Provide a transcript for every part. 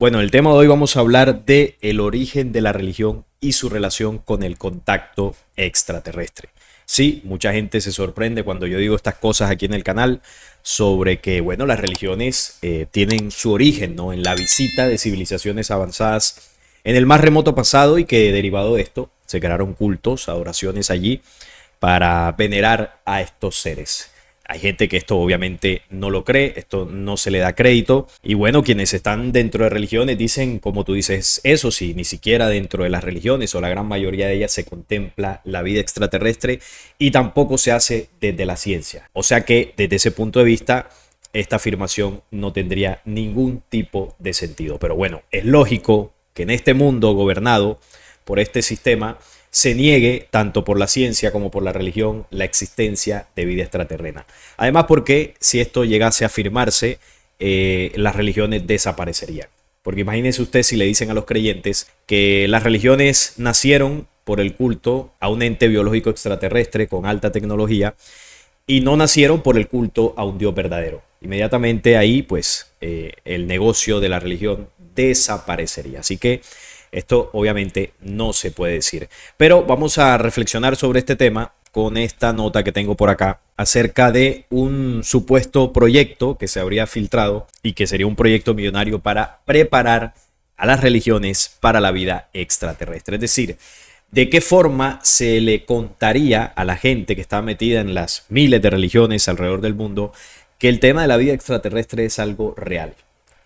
Bueno, el tema de hoy vamos a hablar de el origen de la religión y su relación con el contacto extraterrestre. Sí, mucha gente se sorprende cuando yo digo estas cosas aquí en el canal sobre que, bueno, las religiones tienen su origen, ¿no?, en la visita de civilizaciones avanzadas en el más remoto pasado y que derivado de esto se crearon cultos, adoraciones allí para venerar a estos seres. Hay gente que esto obviamente no lo cree, esto no se le da crédito. Y bueno, quienes están dentro de religiones dicen, como tú dices, eso sí, ni siquiera dentro de las religiones o la gran mayoría de ellas se contempla la vida extraterrestre y tampoco se hace desde la ciencia. O sea que desde ese punto de vista, esta afirmación no tendría ningún tipo de sentido. Pero bueno, es lógico que en este mundo gobernado por este sistema se niegue tanto por la ciencia como por la religión la existencia de vida extraterrena. Además, porque si esto llegase a afirmarse, las religiones desaparecerían. Porque imagínense usted si le dicen a los creyentes que las religiones nacieron por el culto a un ente biológico extraterrestre con alta tecnología y no nacieron por el culto a un Dios verdadero. Inmediatamente ahí, pues, el negocio de la religión desaparecería. Así que esto obviamente no se puede decir. Pero vamos a reflexionar sobre este tema con esta nota que tengo por acá acerca de un supuesto proyecto que se habría filtrado y que sería un proyecto millonario para preparar a las religiones para la vida extraterrestre. Es decir, de qué forma se le contaría a la gente que está metida en las miles de religiones alrededor del mundo que el tema de la vida extraterrestre es algo real.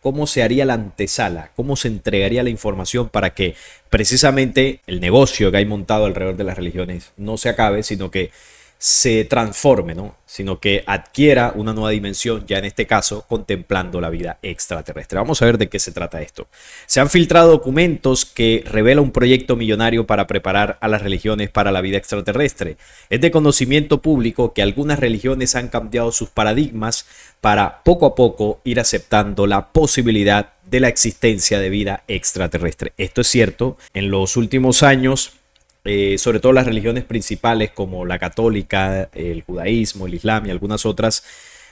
¿Cómo se haría la antesala? ¿Cómo se entregaría la información para que precisamente el negocio que hay montado alrededor de las religiones no se acabe, sino que se transforme, ¿no? Sino que adquiera una nueva dimensión, ya en este caso contemplando la vida extraterrestre. Vamos a ver de qué se trata esto. Se han filtrado documentos que revelan un proyecto millonario para preparar a las religiones para la vida extraterrestre. Es de conocimiento público que algunas religiones han cambiado sus paradigmas para poco a poco ir aceptando la posibilidad de la existencia de vida extraterrestre. Esto es cierto, en los últimos años sobre todo las religiones principales como la católica, el judaísmo, el islam y algunas otras,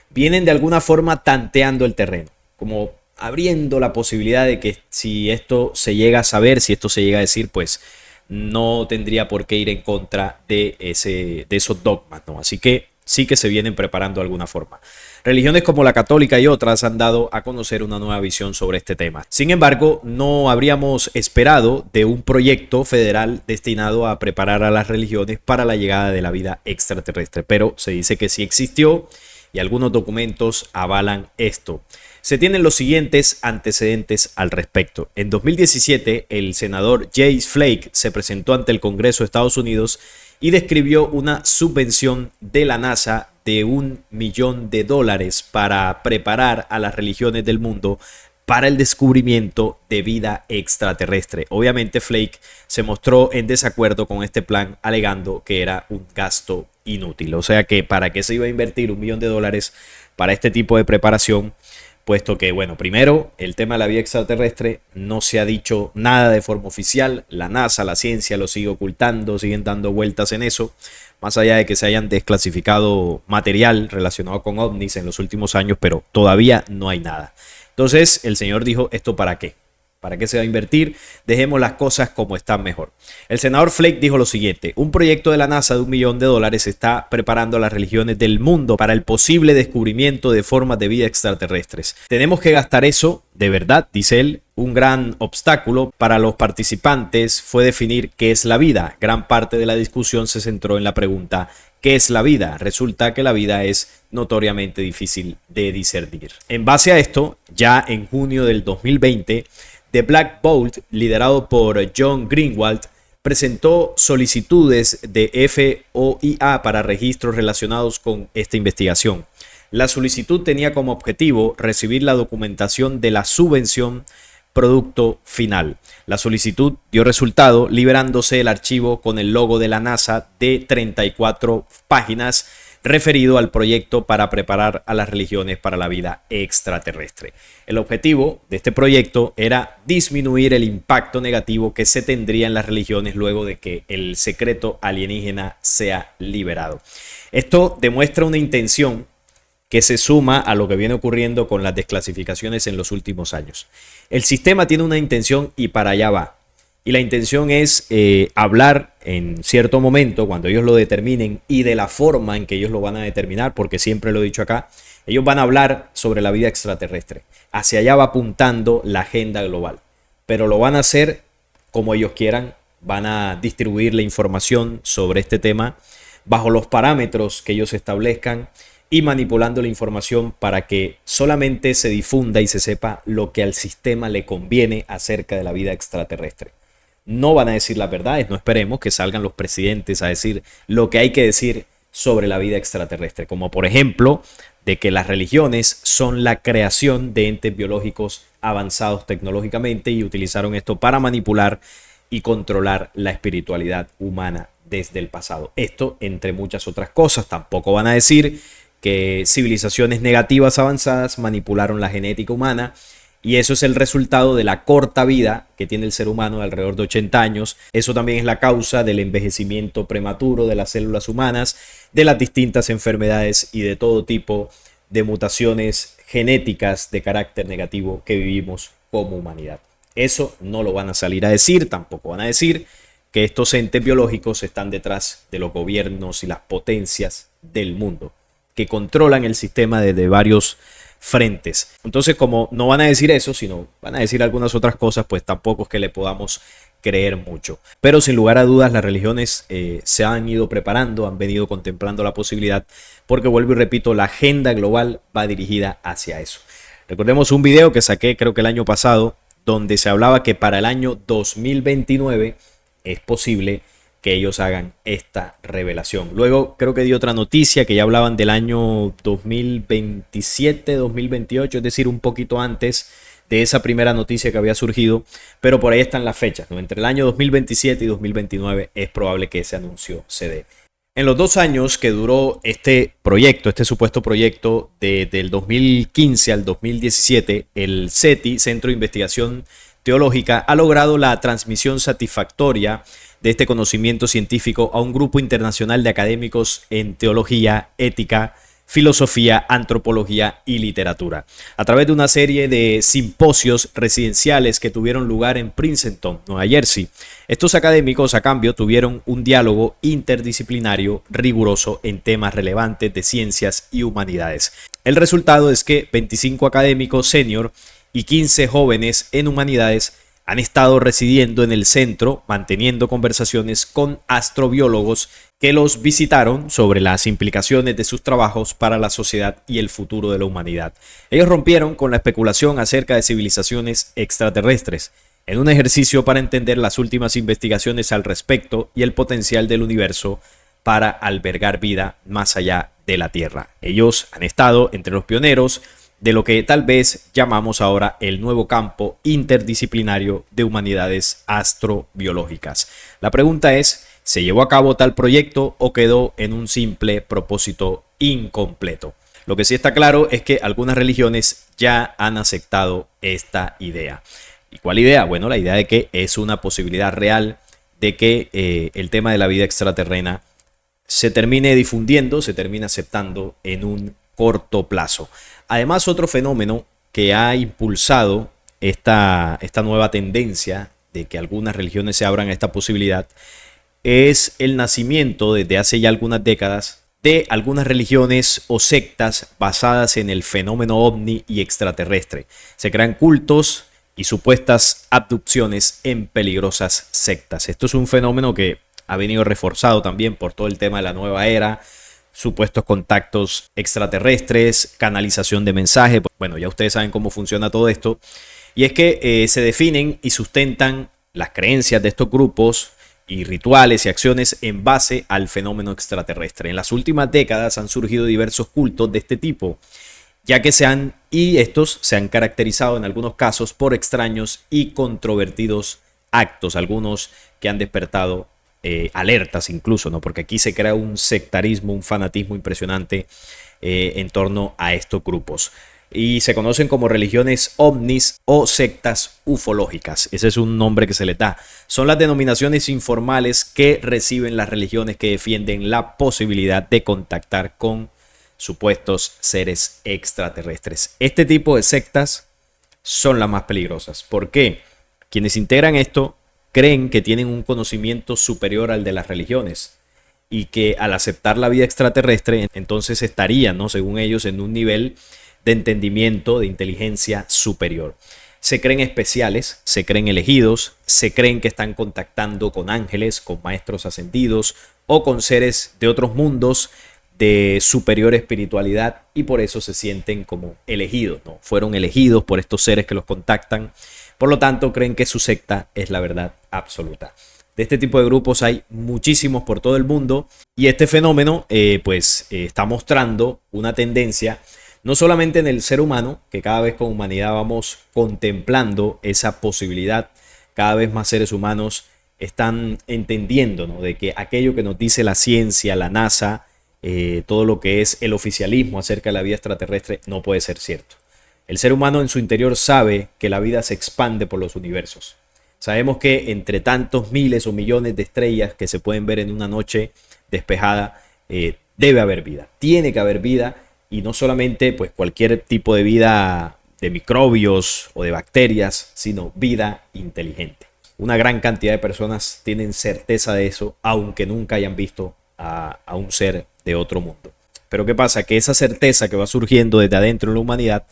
vienen de alguna forma tanteando el terreno, como abriendo la posibilidad de que si esto se llega a saber, si esto se llega a decir, pues no tendría por qué ir en contra de esos dogmas, ¿no? Así que sí que se vienen preparando de alguna forma. Religiones como la católica y otras han dado a conocer una nueva visión sobre este tema. Sin embargo, no habríamos esperado de un proyecto federal destinado a preparar a las religiones para la llegada de la vida extraterrestre, pero se dice que sí existió y algunos documentos avalan esto. Se tienen los siguientes antecedentes al respecto. En 2017, el senador Jay Flake se presentó ante el Congreso de Estados Unidos y describió una subvención de la NASA de $1 millón para preparar a las religiones del mundo para el descubrimiento de vida extraterrestre. Obviamente Flake se mostró en desacuerdo con este plan, alegando que era un gasto inútil. O sea que para qué se iba a invertir $1 millón para este tipo de preparación, puesto que, bueno, primero, el tema de la vida extraterrestre no se ha dicho nada de forma oficial. La NASA, la ciencia lo sigue ocultando, siguen dando vueltas en eso. Más allá de que se hayan desclasificado material relacionado con ovnis en los últimos años, pero todavía no hay nada. Entonces, el señor dijo, ¿esto para qué? ¿Para qué se va a invertir? Dejemos las cosas como están mejor. El senador Flake dijo lo siguiente: un proyecto de la NASA de $1 millón está preparando a las religiones del mundo para el posible descubrimiento de formas de vida extraterrestres. Tenemos que gastar eso, de verdad, dice él. Un gran obstáculo para los participantes fue definir qué es la vida. Gran parte de la discusión se centró en la pregunta: ¿qué es la vida? Resulta que la vida es notoriamente difícil de discernir. En base a esto, ya en junio del 2020, The Black Bolt, liderado por John Greenwald, presentó solicitudes de FOIA para registros relacionados con esta investigación. La solicitud tenía como objetivo recibir la documentación de la subvención producto final. La solicitud dio resultado, liberándose el archivo con el logo de la NASA de 34 páginas referido al proyecto para preparar a las religiones para la vida extraterrestre. El objetivo de este proyecto era disminuir el impacto negativo que se tendría en las religiones luego de que el secreto alienígena sea liberado. Esto demuestra una intención que se suma a lo que viene ocurriendo con las desclasificaciones en los últimos años. El sistema tiene una intención y para allá va. Y la intención es hablar en cierto momento, cuando ellos lo determinen, y de la forma en que ellos lo van a determinar, porque siempre lo he dicho acá, ellos van a hablar sobre la vida extraterrestre. Hacia allá va apuntando la agenda global. Pero lo van a hacer como ellos quieran, van a distribuir la información sobre este tema bajo los parámetros que ellos establezcan y manipulando la información para que solamente se difunda y se sepa lo que al sistema le conviene acerca de la vida extraterrestre. No van a decir las verdades, no esperemos que salgan los presidentes a decir lo que hay que decir sobre la vida extraterrestre, como por ejemplo de que las religiones son la creación de entes biológicos avanzados tecnológicamente y utilizaron esto para manipular y controlar la espiritualidad humana desde el pasado. Esto entre muchas otras cosas. Tampoco van a decir que civilizaciones negativas avanzadas manipularon la genética humana y eso es el resultado de la corta vida que tiene el ser humano de alrededor de 80 años. Eso también es la causa del envejecimiento prematuro de las células humanas, de las distintas enfermedades y de todo tipo de mutaciones genéticas de carácter negativo que vivimos como humanidad. Eso no lo van a salir a decir, tampoco van a decir que estos entes biológicos están detrás de los gobiernos y las potencias del mundo, que controlan el sistema desde varios frentes. Entonces, como no van a decir eso, sino van a decir algunas otras cosas, pues tampoco es que le podamos creer mucho. Pero sin lugar a dudas, las religiones se han ido preparando, han venido contemplando la posibilidad, porque vuelvo y repito, la agenda global va dirigida hacia eso. Recordemos un video que saqué creo que el año pasado, donde se hablaba que para el año 2029 es posible que ellos hagan esta revelación. Luego creo que di otra noticia que ya hablaban del año 2027, 2028, es decir, un poquito antes de esa primera noticia que había surgido, pero por ahí están las fechas, ¿no? Entre el año 2027 y 2029 es probable que ese anuncio se dé. En los 2 años que duró este proyecto, este supuesto proyecto del 2015 al 2017, el CETI, Centro de Investigación Teológica, ha logrado la transmisión satisfactoria de este conocimiento científico a un grupo internacional de académicos en teología, ética, filosofía, antropología y literatura, a través de una serie de simposios residenciales que tuvieron lugar en Princeton, Nueva Jersey. Estos académicos, a cambio, tuvieron un diálogo interdisciplinario riguroso en temas relevantes de ciencias y humanidades. El resultado es que 25 académicos senior y 15 jóvenes en humanidades han estado residiendo en el centro, manteniendo conversaciones con astrobiólogos que los visitaron sobre las implicaciones de sus trabajos para la sociedad y el futuro de la humanidad. Ellos rompieron con la especulación acerca de civilizaciones extraterrestres, en un ejercicio para entender las últimas investigaciones al respecto y el potencial del universo para albergar vida más allá de la Tierra. Ellos han estado entre los pioneros de lo que tal vez llamamos ahora el nuevo campo interdisciplinario de humanidades astrobiológicas. La pregunta es, ¿se llevó a cabo tal proyecto o quedó en un simple propósito incompleto? Lo que sí está claro es que algunas religiones ya han aceptado esta idea. ¿Y cuál idea? Bueno, la idea de que es una posibilidad real de que el tema de la vida extraterrena se termine difundiendo, se termine aceptando en un corto plazo. Además, otro fenómeno que ha impulsado esta nueva tendencia de que algunas religiones se abran a esta posibilidad es el nacimiento desde hace ya algunas décadas de algunas religiones o sectas basadas en el fenómeno ovni y extraterrestre. Se crean cultos y supuestas abducciones en peligrosas sectas. Esto es un fenómeno que ha venido reforzado también por todo el tema de la nueva era, supuestos contactos extraterrestres, canalización de mensajes. Bueno, ya ustedes saben cómo funciona todo esto. Y es que se definen y sustentan las creencias de estos grupos y rituales y acciones en base al fenómeno extraterrestre. En las últimas décadas han surgido diversos cultos de este tipo, ya que estos se han caracterizado en algunos casos por extraños y controvertidos actos, algunos que han despertado alertas incluso, ¿no? Porque aquí se crea un sectarismo, un fanatismo impresionante en torno a estos grupos. Y se conocen como religiones ovnis o sectas ufológicas. Ese es un nombre que se les da. Son las denominaciones informales que reciben las religiones que defienden la posibilidad de contactar con supuestos seres extraterrestres. Este tipo de sectas son las más peligrosas. ¿Por qué? Quienes integran esto creen que tienen un conocimiento superior al de las religiones y que al aceptar la vida extraterrestre, entonces estarían, ¿no?, según ellos, en un nivel de entendimiento, de inteligencia superior. Se creen especiales, se creen elegidos, se creen que están contactando con ángeles, con maestros ascendidos o con seres de otros mundos de superior espiritualidad, y por eso se sienten como elegidos, ¿no? Fueron elegidos por estos seres que los contactan. Por lo tanto, creen que su secta es la verdad absoluta. De este tipo de grupos hay muchísimos por todo el mundo, y este fenómeno está mostrando una tendencia no solamente en el ser humano, que cada vez con humanidad vamos contemplando esa posibilidad. Cada vez más seres humanos están entendiendo, ¿no?, de que aquello que nos dice la ciencia, la NASA, todo lo que es el oficialismo acerca de la vida extraterrestre no puede ser cierto. El ser humano en su interior sabe que la vida se expande por los universos. Sabemos que entre tantos miles o millones de estrellas que se pueden ver en una noche despejada, debe haber vida, tiene que haber vida, y no solamente pues cualquier tipo de vida de microbios o de bacterias, sino vida inteligente. Una gran cantidad de personas tienen certeza de eso, aunque nunca hayan visto a un ser de otro mundo. Pero ¿qué pasa? Que esa certeza que va surgiendo desde adentro de la humanidad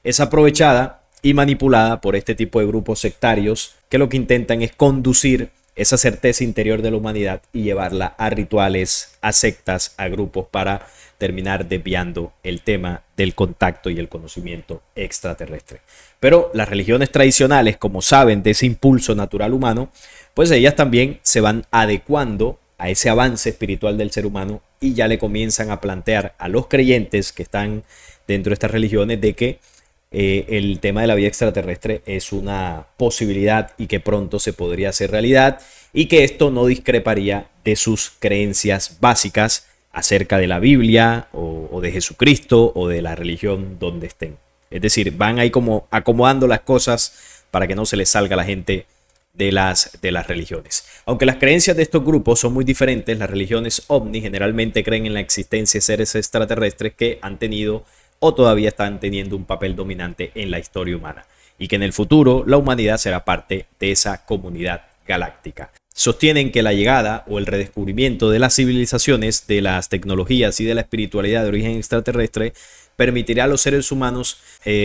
es aprovechada y manipulada por este tipo de grupos sectarios que lo que intentan es conducir esa certeza interior de la humanidad y llevarla a rituales, a sectas, a grupos, para terminar desviando el tema del contacto y el conocimiento extraterrestre. Pero las religiones tradicionales, como saben de ese impulso natural humano, pues ellas también se van adecuando a ese avance espiritual del ser humano, y ya le comienzan a plantear a los creyentes que están dentro de estas religiones de que el tema de la vida extraterrestre es una posibilidad y que pronto se podría hacer realidad, y que esto no discreparía de sus creencias básicas acerca de la Biblia o de Jesucristo o de la religión donde estén. Es decir, van ahí como acomodando las cosas para que no se les salga a la gente de las religiones. Aunque las creencias de estos grupos son muy diferentes, las religiones ovni generalmente creen en la existencia de seres extraterrestres que han tenido o todavía están teniendo un papel dominante en la historia humana, y que en el futuro la humanidad será parte de esa comunidad galáctica. Sostienen que la llegada o el redescubrimiento de las civilizaciones, de las tecnologías y de la espiritualidad de origen extraterrestre permitirá a los seres humanos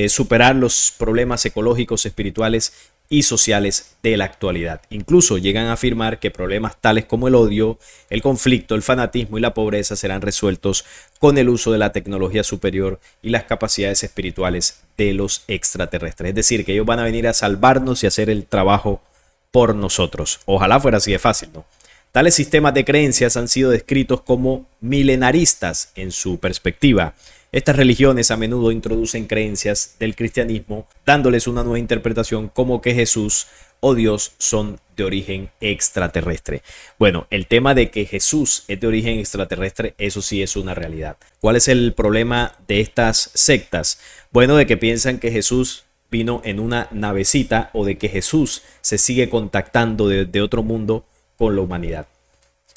superar los problemas ecológicos, espirituales y sociales de la actualidad. Incluso llegan a afirmar que problemas tales como el odio, el conflicto, el fanatismo y la pobreza serán resueltos con el uso de la tecnología superior y las capacidades espirituales de los extraterrestres. Es decir, que ellos van a venir a salvarnos y hacer el trabajo por nosotros. Ojalá fuera así de fácil, ¿no? Tales sistemas de creencias han sido descritos como milenaristas en su perspectiva. Estas religiones a menudo introducen creencias del cristianismo, dándoles una nueva interpretación, como que Jesús o Dios son de origen extraterrestre. Bueno, el tema de que Jesús es de origen extraterrestre, eso sí es una realidad. ¿Cuál es el problema de estas sectas? Bueno, de que piensan que Jesús vino en una navecita, o de que Jesús se sigue contactando de otro mundo con la humanidad.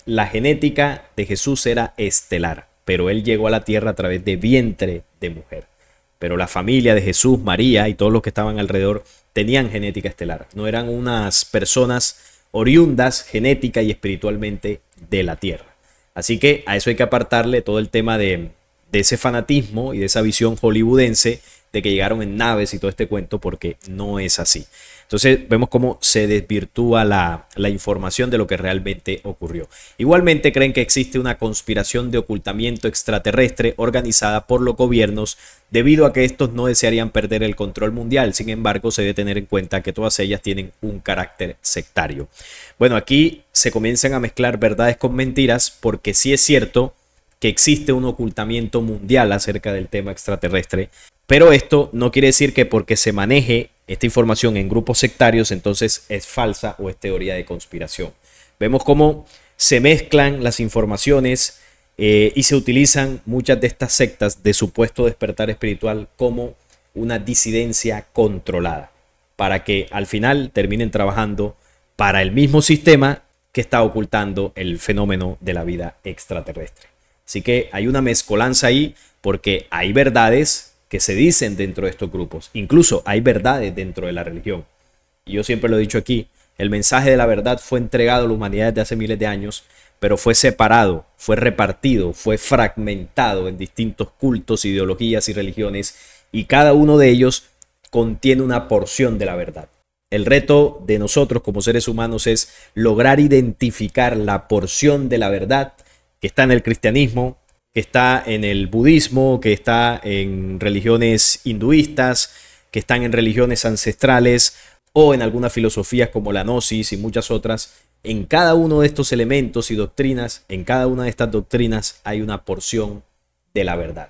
La genética de Jesús era estelar, pero él llegó a la tierra a través de vientre de mujer. Pero la familia de Jesús, María y todos los que estaban alrededor tenían genética estelar. No eran unas personas oriundas genética y espiritualmente de la tierra. Así que a eso hay que apartarle todo el tema de ese fanatismo y de esa visión hollywoodense de que llegaron en naves y todo este cuento, porque no es así. Entonces vemos cómo se desvirtúa la información de lo que realmente ocurrió. Igualmente creen que existe una conspiración de ocultamiento extraterrestre organizada por los gobiernos, debido a que estos no desearían perder el control mundial. Sin embargo, se debe tener en cuenta que todas ellas tienen un carácter sectario. Bueno, aquí se comienzan a mezclar verdades con mentiras, porque sí es cierto que existe un ocultamiento mundial acerca del tema extraterrestre, pero esto no quiere decir que porque se maneje esta información en grupos sectarios, entonces es falsa o es teoría de conspiración. Vemos cómo se mezclan las informaciones y se utilizan muchas de estas sectas de supuesto despertar espiritual como una disidencia controlada, para que al final terminen trabajando para el mismo sistema que está ocultando el fenómeno de la vida extraterrestre. Así que hay una mezcolanza ahí porque hay verdades que se dicen dentro de estos grupos. Incluso hay verdades dentro de la religión. Y yo siempre lo he dicho aquí, el mensaje de la verdad fue entregado a la humanidad desde hace miles de años, pero fue separado, fue repartido, fue fragmentado en distintos cultos, ideologías y religiones, y cada uno de ellos contiene una porción de la verdad. El reto de nosotros como seres humanos es lograr identificar la porción de la verdad que está en el cristianismo, que está en el budismo, que está en religiones hinduistas, que están en religiones ancestrales o en algunas filosofías como la gnosis y muchas otras. En cada uno de estos elementos y doctrinas, en cada una de estas doctrinas hay una porción de la verdad.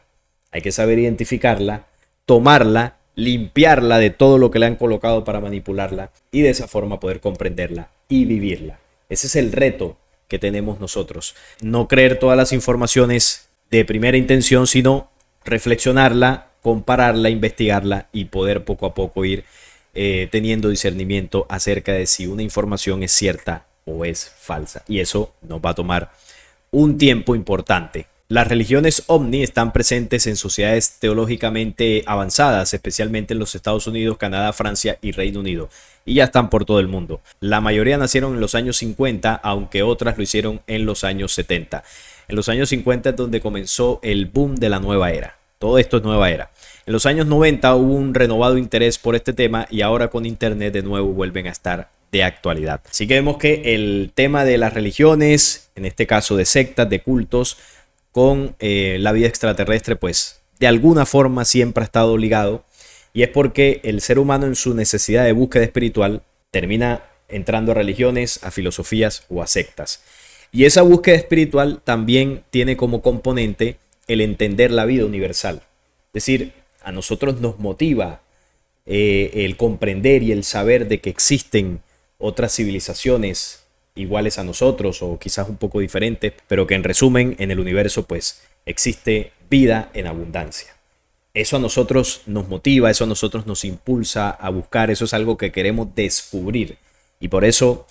Hay que saber identificarla, tomarla, limpiarla de todo lo que le han colocado para manipularla y de esa forma poder comprenderla y vivirla. Ese es el reto que tenemos nosotros. No creer todas las informaciones de primera intención, sino reflexionarla, compararla, investigarla y poder poco a poco ir teniendo discernimiento acerca de si una información es cierta o es falsa. Y eso nos va a tomar un tiempo importante. Las religiones ovni están presentes en sociedades teológicamente avanzadas, especialmente en los Estados Unidos, Canadá, Francia y Reino Unido. Y ya están por todo el mundo. La mayoría nacieron en los años 50, aunque otras lo hicieron en los años 70. En los años 50 es donde comenzó el boom de la nueva era. Todo esto es nueva era. En los años 90 hubo un renovado interés por este tema y ahora con internet de nuevo vuelven a estar de actualidad. Así que vemos que el tema de las religiones, en este caso de sectas, de cultos, con la vida extraterrestre, pues de alguna forma siempre ha estado ligado, y es porque el ser humano en su necesidad de búsqueda espiritual termina entrando a religiones, a filosofías o a sectas. Y esa búsqueda espiritual también tiene como componente el entender la vida universal. Es decir, a nosotros nos motiva el comprender y el saber de que existen otras civilizaciones iguales a nosotros o quizás un poco diferentes, pero que en resumen en el universo pues existe vida en abundancia. Eso a nosotros nos motiva, eso a nosotros nos impulsa a buscar, eso es algo que queremos descubrir y por eso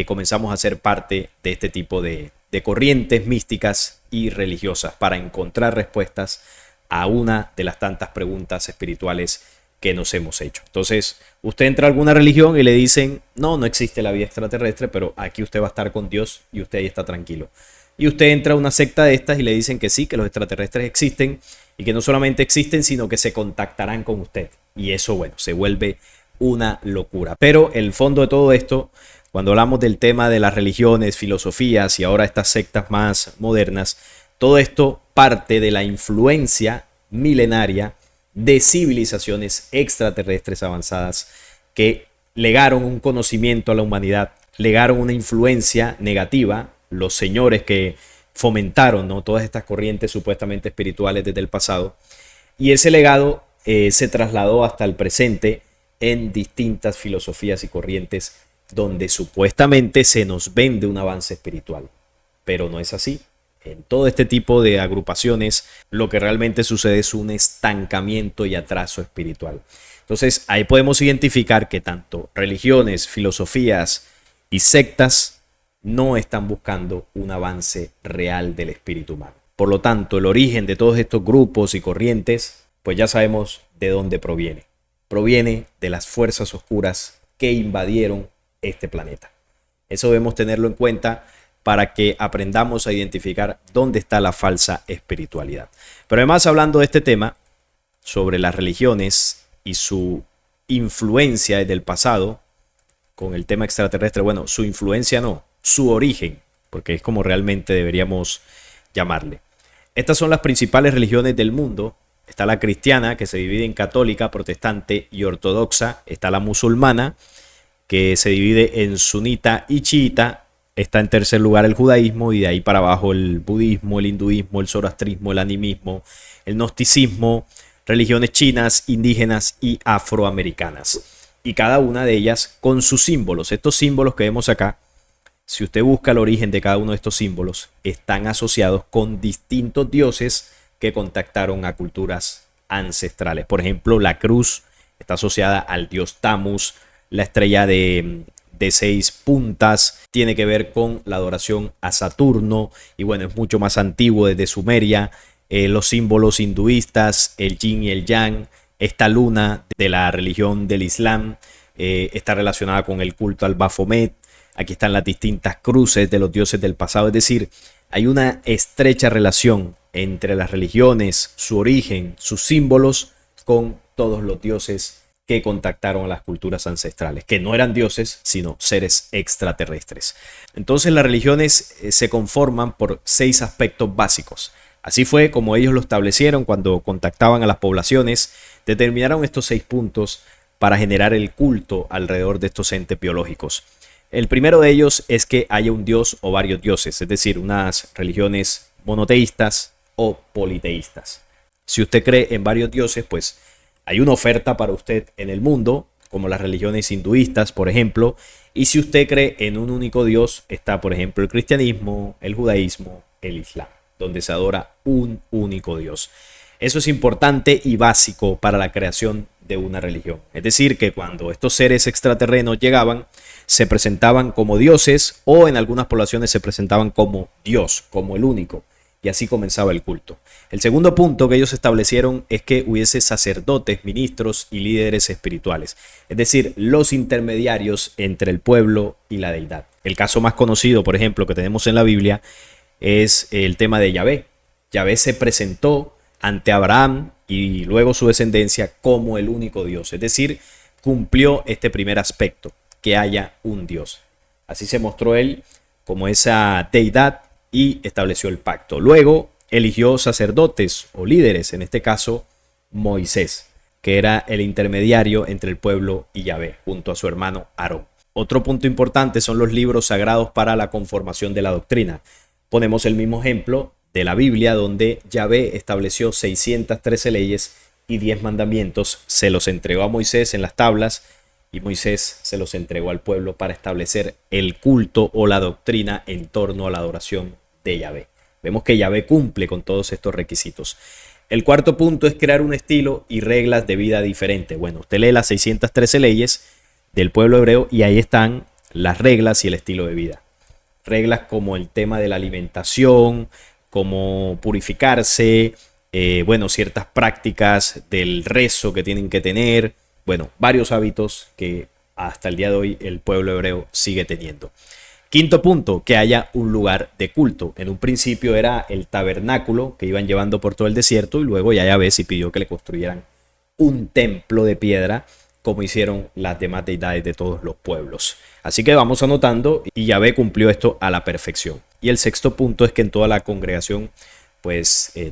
comenzamos a ser parte de este tipo de corrientes místicas y religiosas para encontrar respuestas a una de las tantas preguntas espirituales que nos hemos hecho. Entonces, usted entra a alguna religión y le dicen, no, no existe la vida extraterrestre, pero aquí usted va a estar con Dios y usted ahí está tranquilo. Y usted entra a una secta de estas y le dicen que sí, que los extraterrestres existen y que no solamente existen, sino que se contactarán con usted. Y eso, bueno, se vuelve una locura. Pero el fondo de todo esto, cuando hablamos del tema de las religiones, filosofías y ahora estas sectas más modernas, todo esto parte de la influencia milenaria de civilizaciones extraterrestres avanzadas que legaron un conocimiento a la humanidad, legaron una influencia negativa, los señores que fomentaron, ¿no?, todas estas corrientes supuestamente espirituales desde el pasado, y ese legado se trasladó hasta el presente en distintas filosofías y corrientes donde supuestamente se nos vende un avance espiritual, pero no es así. En todo este tipo de agrupaciones lo que realmente sucede es un estancamiento y atraso espiritual. Entonces ahí podemos identificar que tanto religiones, filosofías y sectas no están buscando un avance real del espíritu humano. Por lo tanto, el origen de todos estos grupos y corrientes, pues ya sabemos de dónde proviene. Proviene de las fuerzas oscuras que invadieron este planeta. Eso debemos tenerlo en cuenta para que aprendamos a identificar dónde está la falsa espiritualidad. Pero además, hablando de este tema, sobre las religiones y su influencia desde el pasado con el tema extraterrestre, bueno, su influencia no, su origen, porque es como realmente deberíamos llamarle. Estas son las principales religiones del mundo. Está la cristiana, que se divide en católica, protestante y ortodoxa. Está la musulmana, que se divide en sunita y chiita. Está en tercer lugar el judaísmo y de ahí para abajo el budismo, el hinduismo, el zoroastrismo, el animismo, el gnosticismo, religiones chinas, indígenas y afroamericanas. Y cada una de ellas con sus símbolos. Estos símbolos que vemos acá, si usted busca el origen de cada uno de estos símbolos, están asociados con distintos dioses que contactaron a culturas ancestrales. Por ejemplo, la cruz está asociada al dios Tammuz, la estrella de de 6 puntas, tiene que ver con la adoración a Saturno y bueno, es mucho más antiguo desde Sumeria. Los símbolos hinduistas, el yin y el yang, esta luna de la religión del Islam está relacionada con el culto al Baphomet. Aquí están las distintas cruces de los dioses del pasado, es decir, hay una estrecha relación entre las religiones, su origen, sus símbolos, con todos los dioses que contactaron a las culturas ancestrales, que no eran dioses, sino seres extraterrestres. Entonces las religiones se conforman por 6 aspectos básicos. Así fue como ellos lo establecieron cuando contactaban a las poblaciones, determinaron estos 6 puntos para generar el culto alrededor de estos entes biológicos. El primero de ellos es que haya un dios o varios dioses, es decir, unas religiones monoteístas o politeístas. Si usted cree en varios dioses, pues hay una oferta para usted en el mundo, como las religiones hinduistas, por ejemplo. Y si usted cree en un único Dios, está, por ejemplo, el cristianismo, el judaísmo, el islam, donde se adora un único Dios. Eso es importante y básico para la creación de una religión. Es decir, que cuando estos seres extraterrenos llegaban, se presentaban como dioses o en algunas poblaciones se presentaban como Dios, como el único. Y así comenzaba el culto. El segundo punto que ellos establecieron es que hubiese sacerdotes, ministros y líderes espirituales. Es decir, los intermediarios entre el pueblo y la deidad. El caso más conocido, por ejemplo, que tenemos en la Biblia es el tema de Yahvé. Yahvé se presentó ante Abraham y luego su descendencia como el único Dios. Es decir, cumplió este primer aspecto, que haya un Dios. Así se mostró él como esa deidad y estableció el pacto. Luego eligió sacerdotes o líderes, en este caso Moisés, que era el intermediario entre el pueblo y Yahvé, junto a su hermano Aarón. Otro punto importante son los libros sagrados para la conformación de la doctrina. Ponemos el mismo ejemplo de la Biblia, donde Yahvé estableció 613 leyes y 10 mandamientos, se los entregó a Moisés en las tablas y Moisés se los entregó al pueblo para establecer el culto o la doctrina en torno a la adoración de Yahvé. Vemos que Yahvé cumple con todos estos requisitos. El cuarto punto es crear un estilo y reglas de vida diferente. Bueno, usted lee las 613 leyes del pueblo hebreo y ahí están las reglas y el estilo de vida. Reglas como el tema de la alimentación, como purificarse, ciertas prácticas del rezo que tienen que tener, varios hábitos que hasta el día de hoy el pueblo hebreo sigue teniendo. Quinto punto, que haya un lugar de culto. En un principio era el tabernáculo que iban llevando por todo el desierto y luego ya Yahvé se pidió que le construyeran un templo de piedra como hicieron las demás deidades de todos los pueblos. Así que vamos anotando y Yahvé cumplió esto a la perfección. Y el sexto punto es que en toda la congregación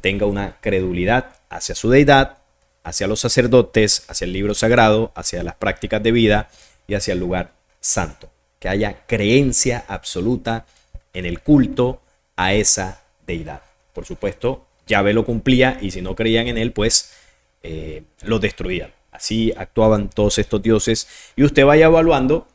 tenga una credulidad hacia su deidad, hacia los sacerdotes, hacia el libro sagrado, hacia las prácticas de vida y hacia el lugar santo. Que haya creencia absoluta en el culto a esa deidad. Por supuesto, Yahvé lo cumplía y si no creían en él, pues los destruían. Así actuaban todos estos dioses y usted vaya evaluando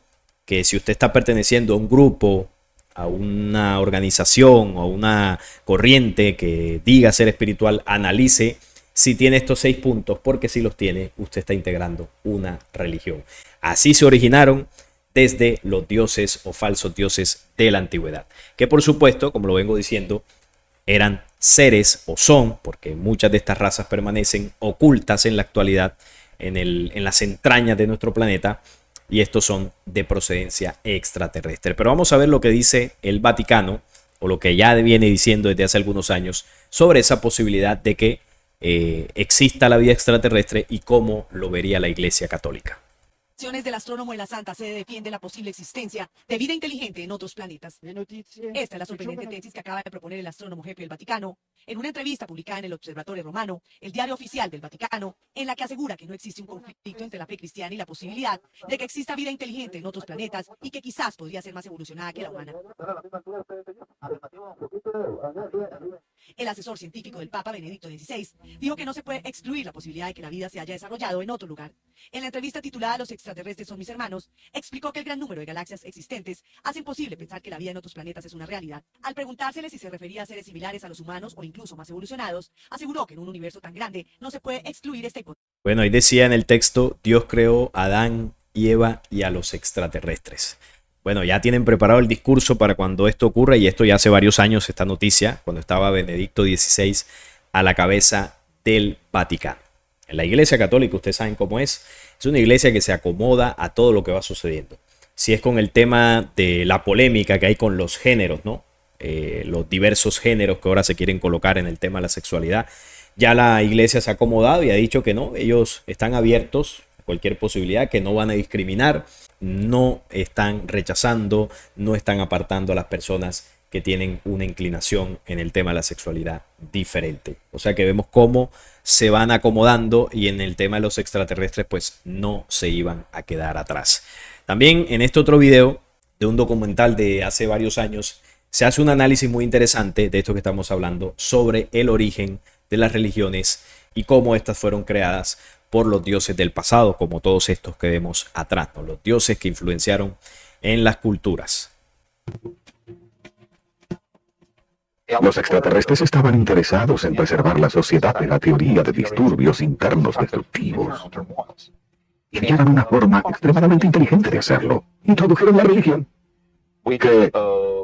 que si usted está perteneciendo a un grupo, a una organización o a una corriente que diga ser espiritual, analice si tiene estos 6 puntos, porque si los tiene, usted está integrando una religión. Así se originaron desde los dioses o falsos dioses de la antigüedad, que por supuesto, como lo vengo diciendo, eran seres o son, porque muchas de estas razas permanecen ocultas en la actualidad en las entrañas de nuestro planeta, y estos son de procedencia extraterrestre. Pero vamos a ver lo que dice el Vaticano, o lo que ya viene diciendo desde hace algunos años, sobre esa posibilidad de que exista la vida extraterrestre y cómo lo vería la Iglesia Católica. Del astrónomo en la Santa Sede defiende la posible existencia de vida inteligente en otros planetas. Esta es la sorprendente tesis que acaba de proponer el astrónomo jefe del Vaticano en una entrevista publicada en el Observatorio Romano, el diario oficial del Vaticano, en la que asegura que no existe un conflicto entre la fe cristiana y la posibilidad de que exista vida inteligente en otros planetas y que quizás podría ser más evolucionada que la humana. El asesor científico del Papa Benedicto XVI dijo que no se puede excluir la posibilidad de que la vida se haya desarrollado en otro lugar. En la entrevista titulada Los extraterrestres son mis hermanos, explicó que el gran número de galaxias existentes hacen posible pensar que la vida en otros planetas es una realidad. Al preguntársele si se refería a seres similares a los humanos o incluso más evolucionados, aseguró que en un universo tan grande no se puede excluir esta hipótesis. Ahí decía en el texto, Dios creó a Adán y Eva y a los extraterrestres. Bueno, ya tienen preparado el discurso para cuando esto ocurra, y esto ya hace varios años, esta noticia, cuando estaba Benedicto XVI a la cabeza del Vaticano. En la Iglesia Católica, ustedes saben cómo es una iglesia que se acomoda a todo lo que va sucediendo. Si es con el tema de la polémica que hay con los géneros, ¿no? Los diversos géneros que ahora se quieren colocar en el tema de la sexualidad, ya la iglesia se ha acomodado y ha dicho que no, ellos están abiertos a cualquier posibilidad, que no van a discriminar, no están rechazando, no están apartando a las personas que tienen una inclinación en el tema de la sexualidad diferente. O sea que vemos cómo se van acomodando, y en el tema de los extraterrestres pues no se iban a quedar atrás. También en este otro video de un documental de hace varios años se hace un análisis muy interesante de esto que estamos hablando, sobre el origen de las religiones y cómo estas fueron creadas por los dioses del pasado, como todos estos que vemos atrás, ¿no? Los dioses que influenciaron en las culturas. Los extraterrestres estaban interesados en preservar la sociedad de la teoría de disturbios internos destructivos. Y hallaron una forma extremadamente inteligente de hacerlo. Introdujeron la religión, que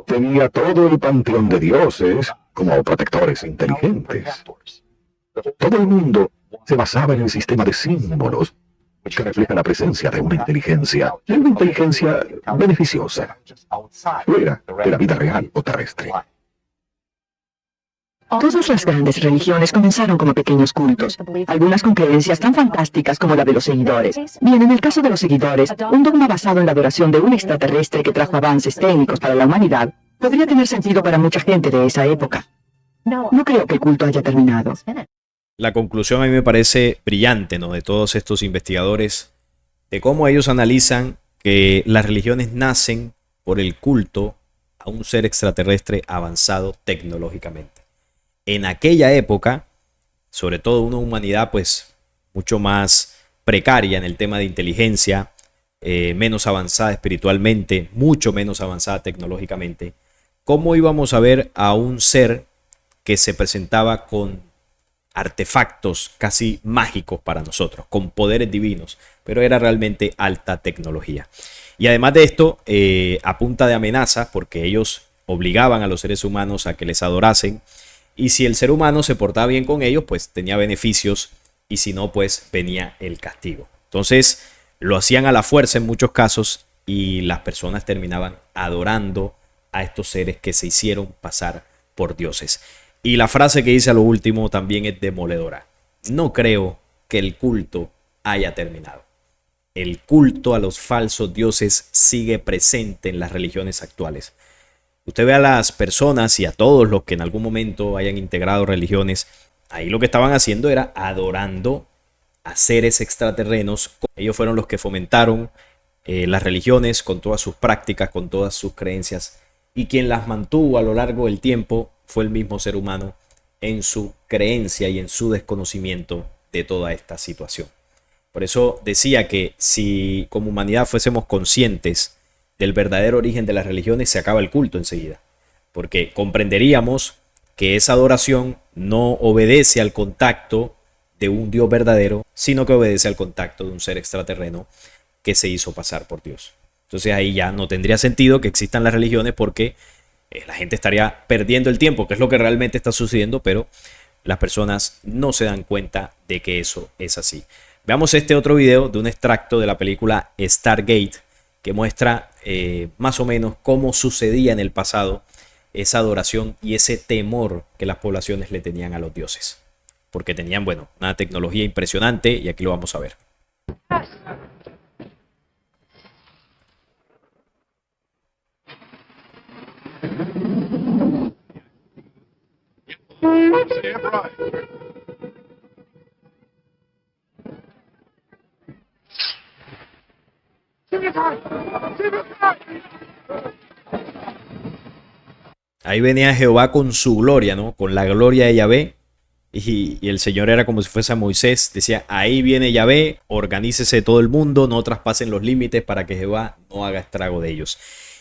tenía todo el panteón de dioses como protectores inteligentes. Todo el mundo se basaba en el sistema de símbolos que refleja la presencia de una inteligencia beneficiosa, fuera de la vida real o terrestre. Todas las grandes religiones comenzaron como pequeños cultos, algunas con creencias tan fantásticas como la de los seguidores. Bien, en el caso de los seguidores, un dogma basado en la adoración de un extraterrestre que trajo avances técnicos para la humanidad podría tener sentido para mucha gente de esa época. No creo que el culto haya terminado. La conclusión a mí me parece brillante, ¿no? De todos estos investigadores, de cómo ellos analizan que las religiones nacen por el culto a un ser extraterrestre avanzado tecnológicamente. En aquella época, sobre todo una humanidad pues mucho más precaria en el tema de inteligencia, menos avanzada espiritualmente, mucho menos avanzada tecnológicamente, ¿cómo íbamos a ver a un ser que se presentaba con artefactos casi mágicos para nosotros, con poderes divinos, pero era realmente alta tecnología? Y además de esto, a punta de amenazas, porque ellos obligaban a los seres humanos a que les adorasen, y si el ser humano se portaba bien con ellos, pues tenía beneficios, y si no, pues venía el castigo. Entonces lo hacían a la fuerza en muchos casos, y las personas terminaban adorando a estos seres que se hicieron pasar por dioses. Y la frase que dice a lo último también es demoledora. No creo que el culto haya terminado. El culto a los falsos dioses sigue presente en las religiones actuales. Usted ve a las personas y a todos los que en algún momento hayan integrado religiones, ahí lo que estaban haciendo era adorando a seres extraterrenos. Ellos fueron los que fomentaron las religiones con todas sus prácticas, con todas sus creencias, y quien las mantuvo a lo largo del tiempo fue el mismo ser humano en su creencia y en su desconocimiento de toda esta situación. Por eso decía que si como humanidad fuésemos conscientes del verdadero origen de las religiones, se acaba el culto enseguida, porque comprenderíamos que esa adoración no obedece al contacto de un Dios verdadero, sino que obedece al contacto de un ser extraterreno que se hizo pasar por Dios. Entonces ahí ya no tendría sentido que existan las religiones, porque la gente estaría perdiendo el tiempo, que es lo que realmente está sucediendo, pero las personas no se dan cuenta de que eso es así. Veamos este otro video de un extracto de la película Stargate, que muestra más o menos cómo sucedía en el pasado esa adoración y ese temor que las poblaciones le tenían a los dioses, porque tenían, bueno, una tecnología impresionante, y aquí lo vamos a ver. Ahí venía Jehová con su gloria, ¿no? Con la gloria de Yahvé. Y el Señor era como si fuese a Moisés. Decía, ahí viene Yahvé, organícese todo el mundo, no traspasen los límites para que Jehová no haga estrago de ellos.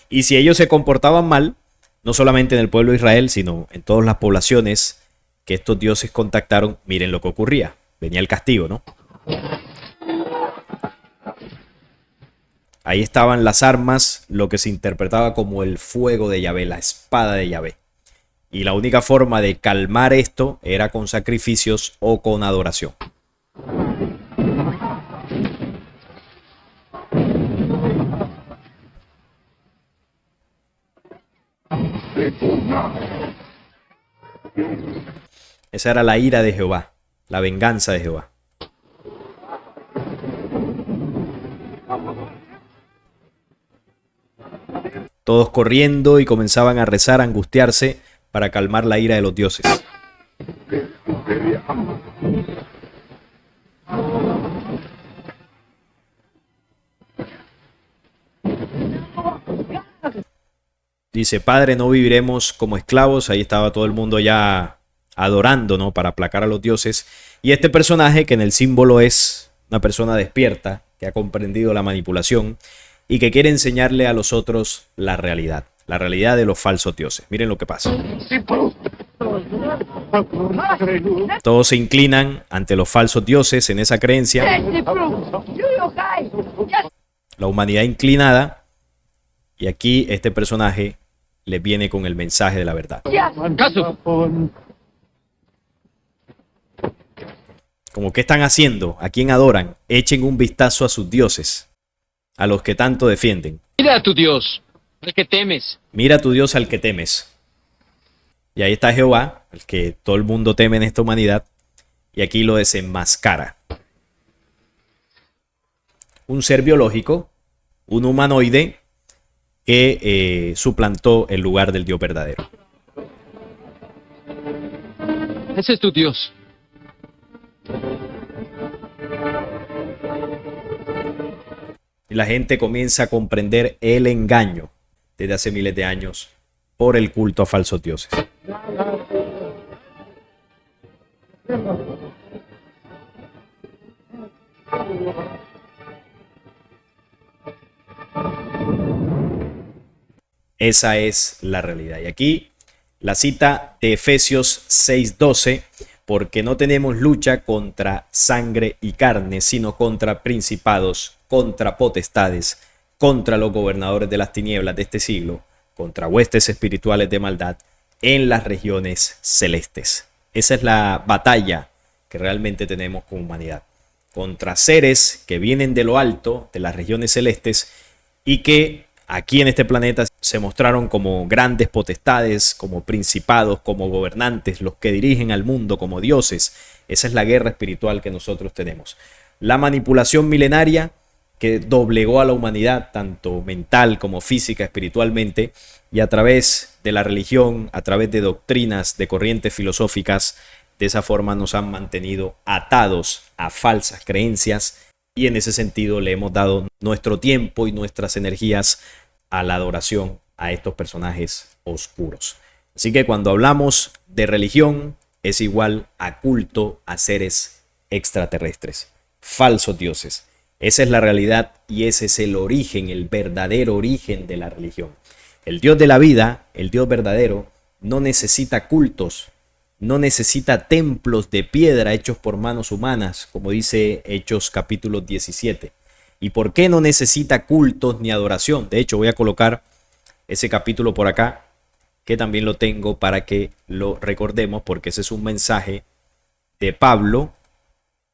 Y si ellos se comportaban mal, no solamente en el pueblo de Israel, sino en todas las poblaciones que estos dioses contactaron, miren lo que ocurría. Venía el castigo, ¿no? Ahí estaban las armas, lo que se interpretaba como el fuego de Yahvé, la espada de Yahvé. Y la única forma de calmar esto era con sacrificios o con adoración. Esa era la ira de Jehová, la venganza de Jehová. Todos corriendo y comenzaban a rezar, a angustiarse para calmar la ira de los dioses. Dice, Padre, no viviremos como esclavos. Ahí estaba todo el mundo ya adorando, ¿no? Para aplacar a los dioses. Y este personaje, que en el símbolo es una persona despierta, que ha comprendido la manipulación y que quiere enseñarle a los otros la realidad de los falsos dioses. Miren lo que pasa. Todos se inclinan ante los falsos dioses en esa creencia. La humanidad inclinada. Y aquí este personaje les viene con el mensaje de la verdad. Como, ¿qué están haciendo? ¿A quién adoran? Echen un vistazo a sus dioses, a los que tanto defienden. Mira a tu Dios, al que temes. Mira a tu Dios al que temes. Y ahí está Jehová, el que todo el mundo teme en esta humanidad. Y aquí lo desenmascara. Un ser biológico, un humanoide, que suplantó el lugar del Dios verdadero. Ese es tu Dios. Y la gente comienza a comprender el engaño desde hace miles de años por el culto a falsos dioses. Esa es la realidad. Y aquí la cita de Efesios 6:12, porque no tenemos lucha contra sangre y carne, sino contra principados, contra potestades, contra los gobernadores de las tinieblas de este siglo, contra huestes espirituales de maldad en las regiones celestes. Esa es la batalla que realmente tenemos como humanidad, contra seres que vienen de lo alto, de las regiones celestes, y que aquí en este planeta se mostraron como grandes potestades, como principados, como gobernantes, los que dirigen al mundo como dioses. Esa es la guerra espiritual que nosotros tenemos. La manipulación milenaria que doblegó a la humanidad, tanto mental como física, espiritualmente, y a través de la religión, a través de doctrinas, de corrientes filosóficas, de esa forma nos han mantenido atados a falsas creencias, y en ese sentido le hemos dado nuestro tiempo y nuestras energías a la adoración a estos personajes oscuros. Así que cuando hablamos de religión es igual a culto a seres extraterrestres, falsos dioses. Esa es la realidad y ese es el origen, el verdadero origen de la religión. El Dios de la vida, el Dios verdadero, no necesita cultos, no necesita templos de piedra hechos por manos humanas, como dice Hechos capítulo 17. ¿Y por qué no necesita cultos ni adoración? De hecho, voy a colocar ese capítulo por acá, que también lo tengo para que lo recordemos, porque ese es un mensaje de Pablo,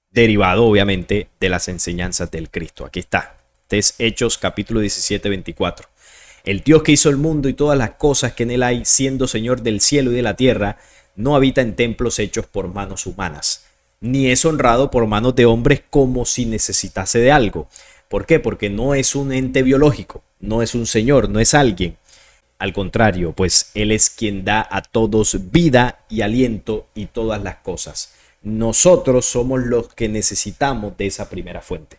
derivado obviamente de las enseñanzas del Cristo. Aquí está. Este es Hechos capítulo 17, 24. El Dios que hizo el mundo y todas las cosas que en él hay, siendo Señor del cielo y de la tierra, no habita en templos hechos por manos humanas, ni es honrado por manos de hombres como si necesitase de algo. ¿Por qué? Porque no es un ente biológico, no es un señor, no es alguien. Al contrario, pues Él es quien da a todos vida y aliento y todas las cosas. Nosotros somos los que necesitamos de esa primera fuente.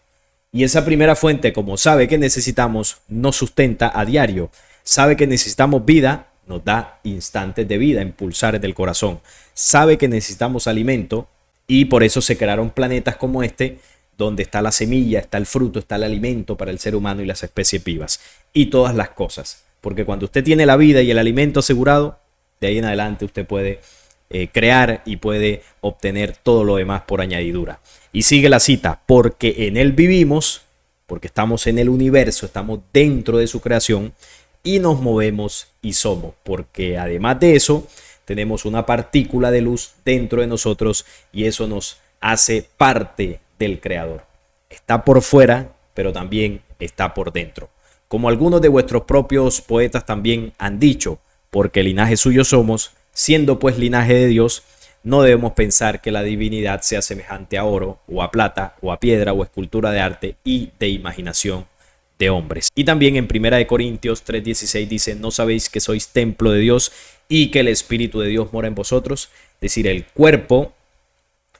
Y esa primera fuente, como sabe que necesitamos, nos sustenta a diario. Sabe que necesitamos vida, nos da instantes de vida, impulsares del corazón. Sabe que necesitamos alimento y por eso se crearon planetas como este, donde está la semilla, está el fruto, está el alimento para el ser humano y las especies vivas. Y todas las cosas. Porque cuando usted tiene la vida y el alimento asegurado, de ahí en adelante usted puede crear y puede obtener todo lo demás por añadidura. Y sigue la cita, porque en él vivimos, porque estamos en el universo, estamos dentro de su creación y nos movemos y somos, porque además de eso tenemos una partícula de luz dentro de nosotros y eso nos hace parte del creador. Está por fuera, pero también está por dentro. Como algunos de vuestros propios poetas también han dicho, porque linaje suyo somos, siendo pues linaje de Dios, no debemos pensar que la divinidad sea semejante a oro, o a plata, o a piedra, o escultura de arte y de imaginación de hombres. Y también en 1 Corintios 3:16 dice, ¿no sabéis que sois templo de Dios y que el Espíritu de Dios mora en vosotros? Es decir, el cuerpo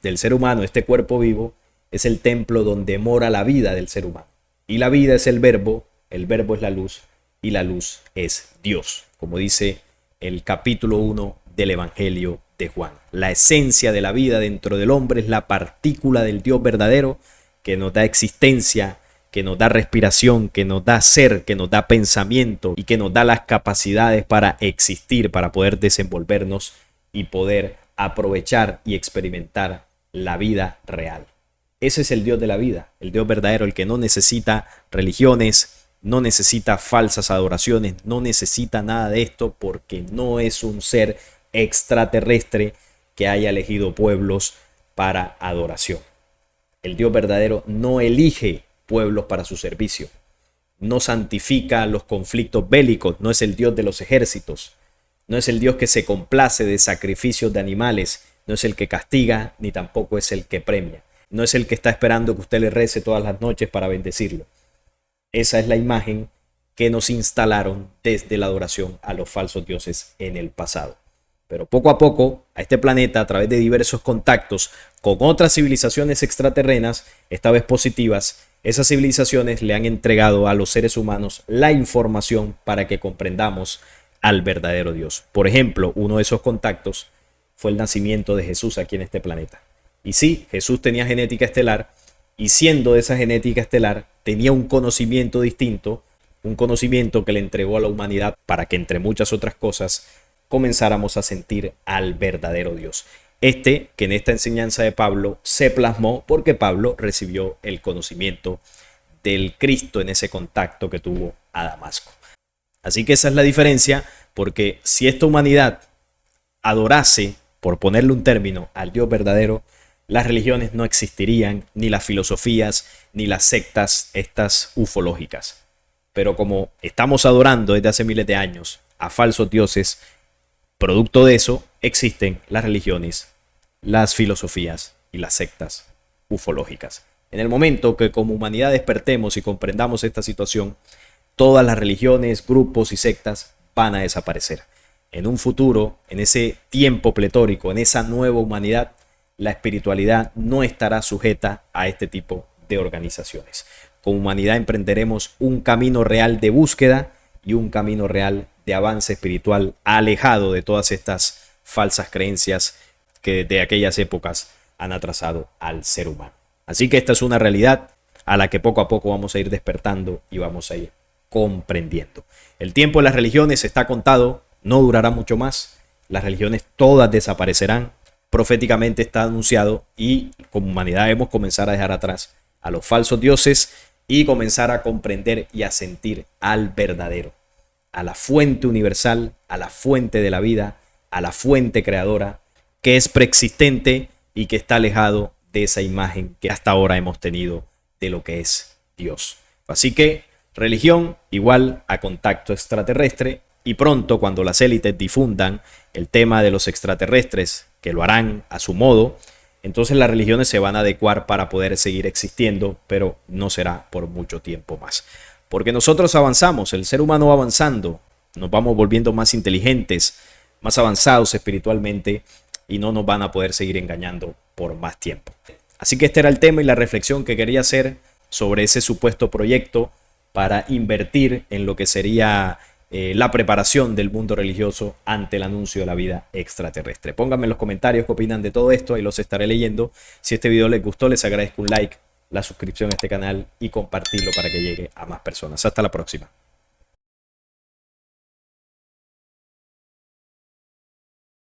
del ser humano, este cuerpo vivo, es el templo donde mora la vida del ser humano. Y la vida es el verbo es la luz, y la luz es Dios, como dice el capítulo 1 del Evangelio de Juan. La esencia de la vida dentro del hombre es la partícula del Dios verdadero que nos da existencia, que nos da respiración, que nos da ser, que nos da pensamiento y que nos da las capacidades para existir, para poder desenvolvernos y poder aprovechar y experimentar la vida real. Ese es el Dios de la vida, el Dios verdadero, el que no necesita religiones, no necesita falsas adoraciones, no necesita nada de esto porque no es un ser extraterrestre que haya elegido pueblos para adoración. El Dios verdadero no elige pueblos para su servicio, no santifica los conflictos bélicos, no es el Dios de los ejércitos, no es el Dios que se complace de sacrificios de animales, no es el que castiga ni tampoco es el que premia, no es el que está esperando que usted le rece todas las noches para bendecirlo. Esa es la imagen que nos instalaron desde la adoración a los falsos dioses en el pasado. Pero poco a poco, a este planeta, a través de diversos contactos con otras civilizaciones extraterrenas, esta vez positivas, esas civilizaciones le han entregado a los seres humanos la información para que comprendamos al verdadero Dios. Por ejemplo, uno de esos contactos fue el nacimiento de Jesús aquí en este planeta. Y sí, Jesús tenía genética estelar, y siendo de esa genética estelar, tenía un conocimiento distinto, un conocimiento que le entregó a la humanidad para que, entre muchas otras cosas, comenzáramos a sentir al verdadero Dios. Que en esta enseñanza de Pablo se plasmó porque Pablo recibió el conocimiento del Cristo en ese contacto que tuvo a Damasco. Así que esa es la diferencia, porque si esta humanidad adorase, por ponerle un término, al Dios verdadero, las religiones no existirían, ni las filosofías, ni las sectas estas ufológicas. Pero como estamos adorando desde hace miles de años a falsos dioses, producto de eso existen las religiones, las filosofías y las sectas ufológicas. En el momento que como humanidad despertemos y comprendamos esta situación, todas las religiones, grupos y sectas van a desaparecer. En un futuro, en ese tiempo pletórico, en esa nueva humanidad, la espiritualidad no estará sujeta a este tipo de organizaciones. Como humanidad emprenderemos un camino real de búsqueda y un camino real de avance espiritual alejado de todas estas falsas creencias que desde aquellas épocas han atrasado al ser humano. Así que esta es una realidad a la que poco a poco vamos a ir despertando y vamos a ir comprendiendo. El tiempo de las religiones está contado, no durará mucho más. Las religiones todas desaparecerán. Proféticamente está anunciado y como humanidad debemos comenzar a dejar atrás a los falsos dioses y comenzar a comprender y a sentir al verdadero, a la fuente universal, a la fuente de la vida, a la fuente creadora que es preexistente y que está alejado de esa imagen que hasta ahora hemos tenido de lo que es Dios. Así que religión igual a contacto extraterrestre, y pronto cuando las élites difundan el tema de los extraterrestres, que lo harán a su modo, entonces las religiones se van a adecuar para poder seguir existiendo, pero no será por mucho tiempo más. Porque nosotros avanzamos, el ser humano va avanzando, nos vamos volviendo más inteligentes, más avanzados espiritualmente y no nos van a poder seguir engañando por más tiempo. Así que este era el tema y la reflexión que quería hacer sobre ese supuesto proyecto para invertir en lo que sería la preparación del mundo religioso ante el anuncio de la vida extraterrestre. Pónganme en los comentarios qué opinan de todo esto y los estaré leyendo. Si este video les gustó, les agradezco un like, la suscripción a este canal y compartirlo para que llegue a más personas. Hasta la próxima.